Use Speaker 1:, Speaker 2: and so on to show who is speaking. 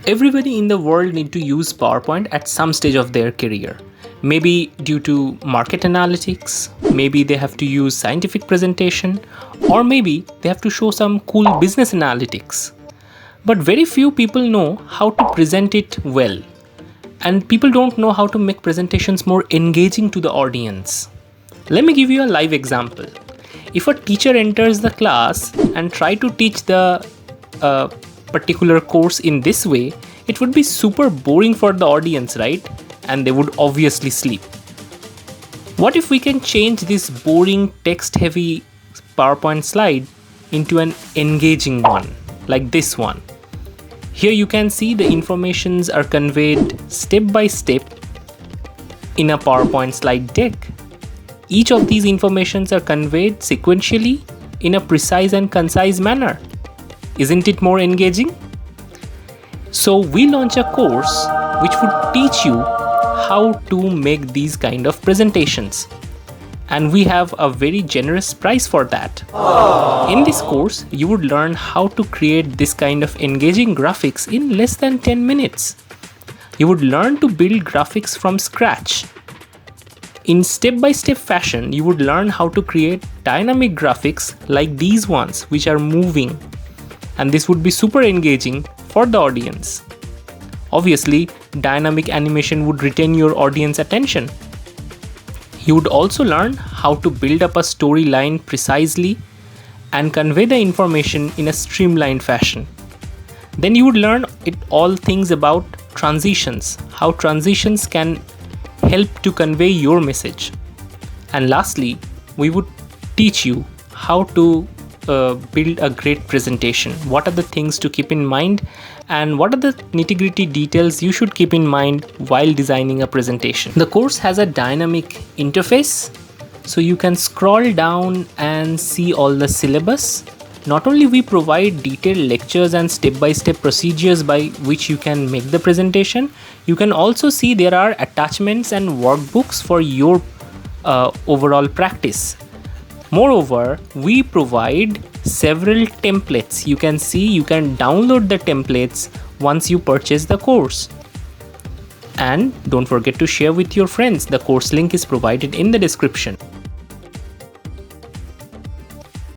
Speaker 1: Everybody in the world need to use PowerPoint at some stage of their career. Maybe due to market analytics, maybe they have to use scientific presentation, or maybe they have to show some cool business analytics. But very few people know how to present it well. And people don't know how to make presentations more engaging to the audience. Let me give you a live example. If a teacher enters the class and try to teach the particular course in this way, it would be super boring for the audience, right? And they would obviously sleep. What if we can change this boring text-heavy PowerPoint slide into an engaging one, like this one? Here you can see the informations are conveyed step by step in a PowerPoint slide deck. Each of these informations are conveyed sequentially in a precise and concise manner. Isn't it more engaging? So we launch a course which would teach you how to make these kind of presentations. And we have a very generous price for that. In this course, you would learn how to create this kind of engaging graphics in less than 10 minutes. You would learn to build graphics from scratch. In step-by-step fashion, you would learn how to create dynamic graphics like these ones, which are moving. And this would be super engaging for the audience. Obviously, dynamic animation would retain your audience attention. You would also learn how to build up a storyline precisely and convey the information in a streamlined fashion. Then you would learn all things about transitions, how transitions can help to convey your message. And lastly, we would teach you how to build a great presentation. What are the things to keep in mind and what are the nitty-gritty details you should keep in mind while designing a presentation. The course has a dynamic interface, so you can scroll down and see all the syllabus. Not only we provide detailed lectures and step-by-step procedures by which you can make the presentation, you can also see there are attachments and workbooks for your overall practice. Moreover, we provide several templates. You can see you can download the templates once you purchase the course. And don't forget to share with your friends. The course link is provided in the description.